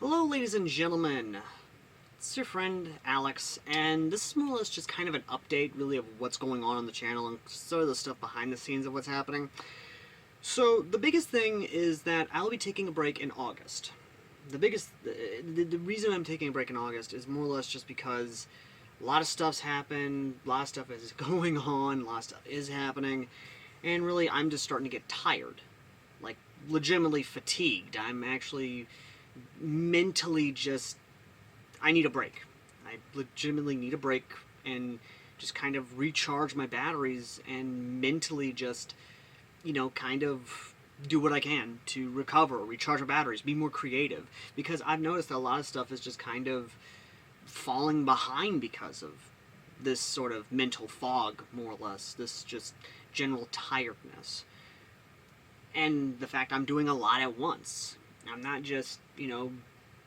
Hello, ladies and gentlemen. It's your friend Alex, and this is more or less just kind of an update, really, of what's going on the channel and sort of the stuff behind the scenes of what's happening. So, the biggest thing is that I'll be taking a break in August. The reason I'm taking a break in August is more or less just because a lot of stuff's happened, a lot of stuff is going on, a lot of stuff is happening, and really, I'm just starting to get tired. Like, legitimately fatigued. I'm actually mentally just, I need a break. I legitimately need a break and just kind of recharge my batteries and mentally just, kind of do what I can to recover, recharge my batteries, be more creative. Because I've noticed that a lot of stuff is just kind of falling behind because of this sort of mental fog, more or less. This just general tiredness. And the fact I'm doing a lot at once. I'm not just,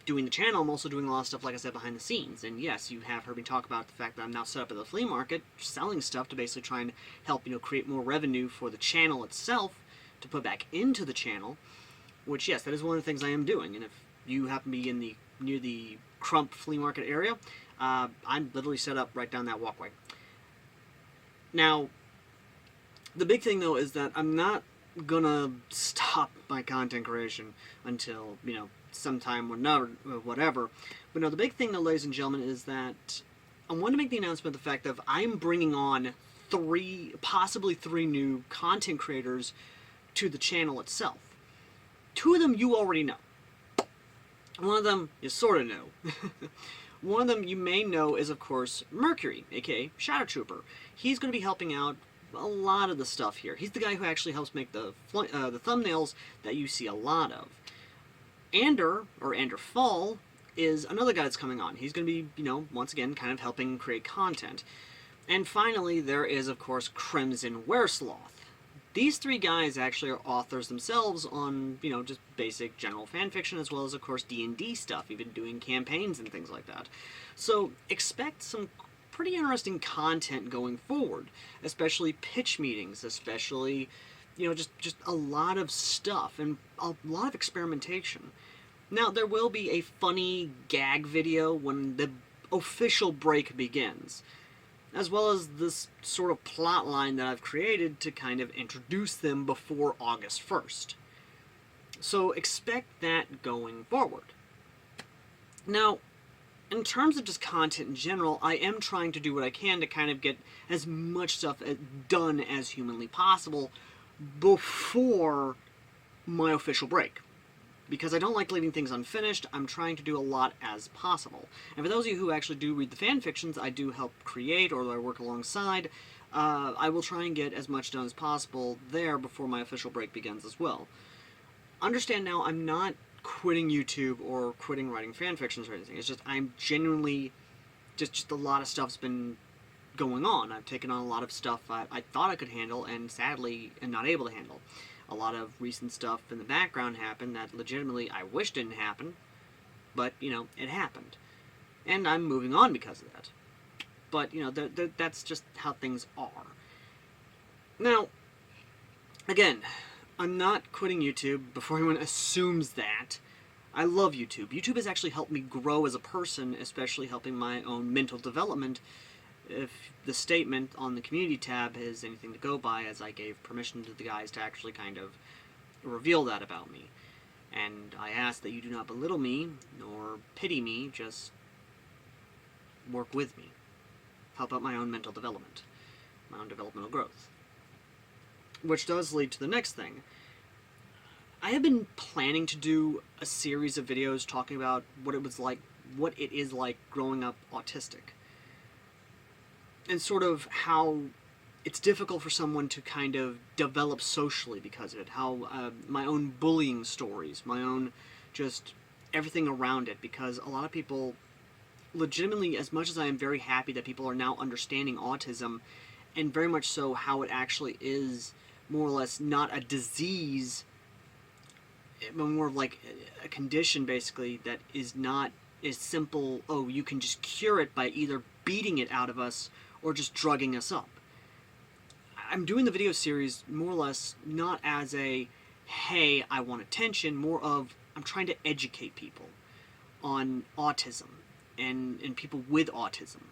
doing the channel, I'm also doing a lot of stuff, like I said, behind the scenes. And yes, you have heard me talk about the fact that I'm now set up at the flea market, selling stuff to basically try and help, create more revenue for the channel itself, to put back into the channel, which, yes, that is one of the things I am doing. And if you happen to be near the Crump flea market area, I'm literally set up right down that walkway. Now, the big thing, though, is that I'm not gonna stop my content creation until, sometime or whatever. But no, the big thing, though, ladies and gentlemen, is that I want to make the announcement of the fact that I'm bringing on possibly three new content creators to the channel itself. Two of them you already know. One of them you sort of know. One of them you may know is, of course, Mercury, aka Shadow Trooper. He's going to be helping out a lot of the stuff here. He's the guy who actually helps make the thumbnails that you see a lot of. Ander Fall, is another guy that's coming on. He's going to be, once again, kind of helping create content. And finally, there is, of course, Crimson Weresloth. These three guys actually are authors themselves on, just basic general fanfiction, as well as, of course, D&D stuff, even doing campaigns and things like that. So expect some pretty interesting content going forward, especially pitch meetings, especially, just a lot of stuff and a lot of experimentation. Now, there will be a funny gag video when the official break begins, as well as this sort of plot line that I've created to kind of introduce them before August 1st. So expect that going forward. Now, in terms of just content in general, I am trying to do what I can to kind of get as much stuff done as humanly possible before my official break. Because I don't like leaving things unfinished, I'm trying to do a lot as possible. And for those of you who actually do read the fan fictions I do help create or that I work alongside, I will try and get as much done as possible there before my official break begins as well. Understand now, I'm not quitting YouTube or quitting writing fan fictions or anything. It's just I'm genuinely, just a lot of stuff's been going on. I've taken on a lot of stuff I thought I could handle and sadly am not able to handle. A lot of recent stuff in the background happened that legitimately I wish didn't happen, but, it happened. And I'm moving on because of that. But, that's just how things are. Now, again, I'm not quitting YouTube before anyone assumes that. I love YouTube. YouTube has actually helped me grow as a person, especially helping my own mental development. If the statement on the community tab is anything to go by, as I gave permission to the guys to actually kind of reveal that about me. And I ask that you do not belittle me, nor pity me, just work with me. Help out my own mental development, my own developmental growth. Which does lead to the next thing. I have been planning to do a series of videos talking about what it is like growing up autistic. And sort of how it's difficult for someone to kind of develop socially because of it. How my own bullying stories, my own just everything around it. Because a lot of people, legitimately, as much as I am very happy that people are now understanding autism, and very much so how it actually is more or less not a disease, but more of like a condition basically that is not as simple, oh, you can just cure it by either beating it out of us or just drugging us up. I'm doing the video series more or less not as a, hey, I want attention, more of, I'm trying to educate people on autism and people with autism.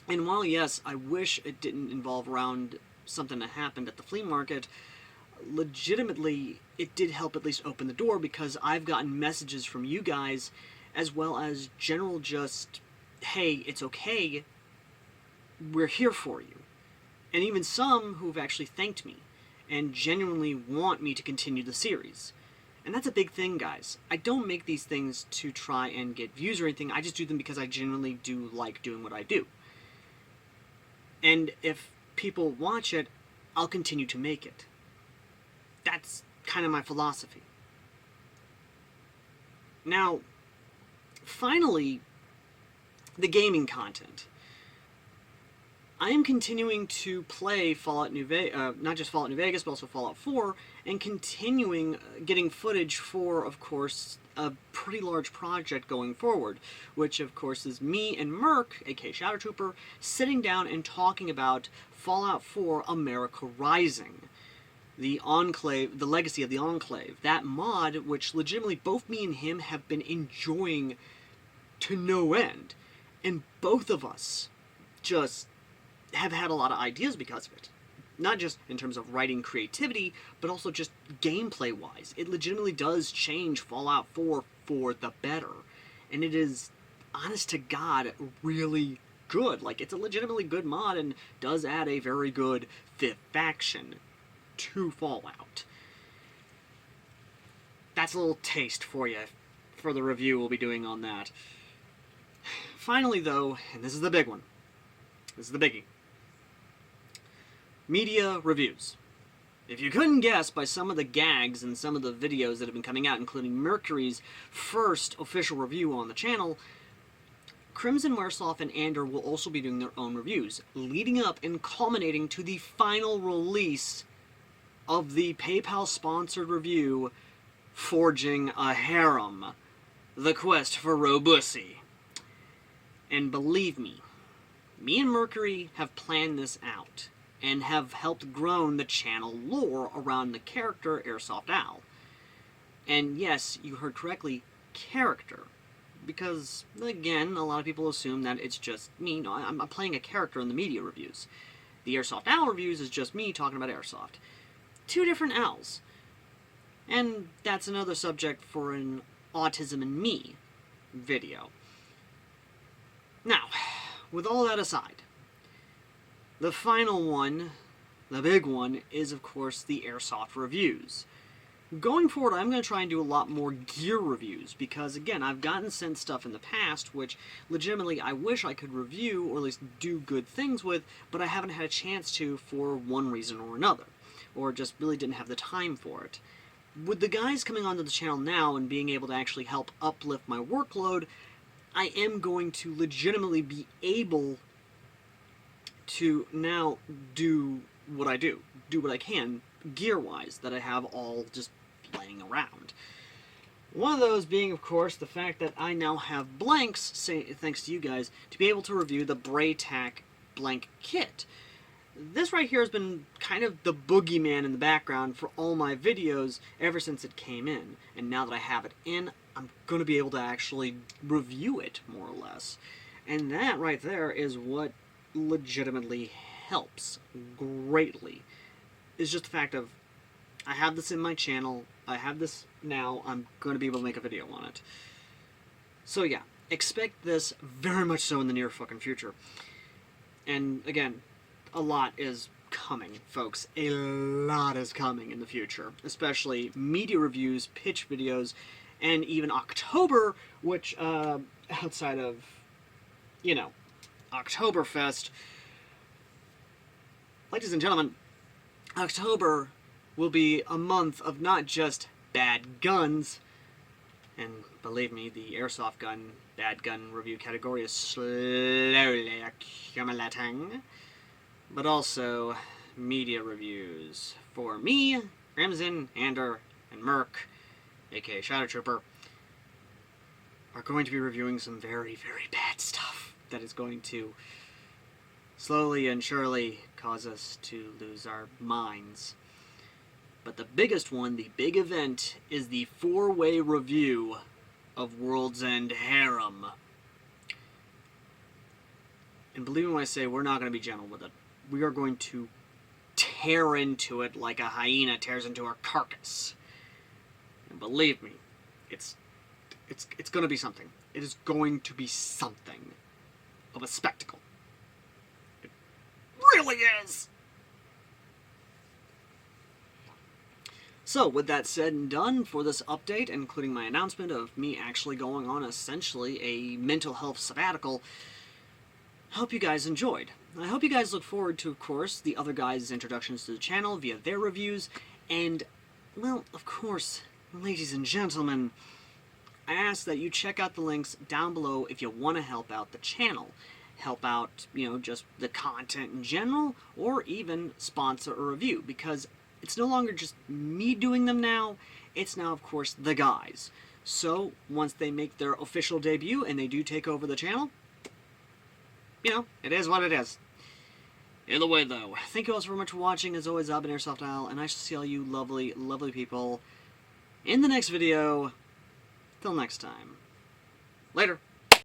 And while, yes, I wish it didn't involve around something that happened at the flea market, legitimately, it did help at least open the door, because I've gotten messages from you guys, as well as general just, hey, it's okay, we're here for you. And even some who've actually thanked me, and genuinely want me to continue the series. And that's a big thing, guys. I don't make these things to try and get views or anything, I just do them because I genuinely do like doing what I do. And if people watch it, I'll continue to make it. That's kind of my philosophy. Now, finally, the gaming content. I am continuing to play Fallout New Vegas, not just Fallout New Vegas, but also Fallout 4, and continuing getting footage for, of course, a pretty large project going forward, which, of course, is me and Merc, aka Shadow Trooper, sitting down and talking about Fallout 4 America Rising. The Enclave, the legacy of the Enclave. That mod, which legitimately both me and him have been enjoying to no end. And both of us just have had a lot of ideas because of it. Not just in terms of writing creativity, but also just gameplay-wise. It legitimately does change Fallout 4 for the better. And it is, honest to God, really good. Like, it's a legitimately good mod and does add a very good fifth faction to Fallout. That's a little taste for you, for the review we'll be doing on that. Finally, though, and this is the big one. This is the biggie. Media reviews. If you couldn't guess by some of the gags and some of the videos that have been coming out, including Mercury's first official review on the channel, Crimson Airsoft and Ander will also be doing their own reviews, leading up and culminating to the final release of the PayPal-sponsored review, Forging a Harem, The Quest for Robussy. And believe me and Mercury have planned this out, and have helped grow the channel lore around the character Airsoft Al. And yes, you heard correctly, character. Because, again, a lot of people assume that it's just me. No, I'm playing a character in the media reviews. The Airsoft Al reviews is just me talking about Airsoft. Two different Als. And that's another subject for an Autism and Me video. Now, with all that aside, the final one, the big one, is of course the Airsoft reviews. Going forward, I'm going to try and do a lot more gear reviews, because again, I've gotten sent stuff in the past which legitimately I wish I could review, or at least do good things with, but I haven't had a chance to for one reason or another, or just really didn't have the time for it. With the guys coming onto the channel now and being able to actually help uplift my workload, I am going to legitimately be able to now do what I do what I can, gear-wise, that I have all just laying around. One of those being, of course, the fact that I now have blanks, thanks to you guys, to be able to review the Braytac blank kit. This right here has been kind of the boogeyman in the background for all my videos ever since it came in. And now that I have it in, I'm going to be able to actually review it, more or less. And that right there is what legitimately helps greatly. It's just the fact of, I have this in my channel, I have this now, I'm going to be able to make a video on it. So yeah, expect this very much so in the near fucking future. And again, a lot is coming, folks. A lot is coming in the future. Especially media reviews, pitch videos, and even October, which, outside of, you know, Oktoberfest, ladies and gentlemen, October will be a month of not just bad guns, and believe me, the airsoft gun, bad gun review category is slowly accumulating, but also media reviews for me, Crimson, Ander, and Merc, aka Shadow Trooper, are going to be reviewing some very, very bad stuff that is going to slowly and surely cause us to lose our minds. But the biggest one, the big event, is the 4-way review of World's End harem. And believe me when I say we're not going to be gentle with it. We are going to tear into it like a hyena tears into her carcass. And believe me, it's going to be something. It is going to be something of a spectacle. It really is! So, with that said and done for this update, including my announcement of me actually going on essentially a mental health sabbatical, I hope you guys enjoyed. I hope you guys look forward to, of course, the other guys' introductions to the channel via their reviews, and, well, of course, ladies and gentlemen, I ask that you check out the links down below if you want to help out the channel. Help out, just the content in general, or even sponsor a review, because it's no longer just me doing them now, it's now, of course, the guys. So, once they make their official debut and they do take over the channel, it is what it is. Either way, though, thank you all so very much for watching. As always, I've been Airsoft Isle, and I shall see all you lovely, lovely people in the next video. Till next time. Later.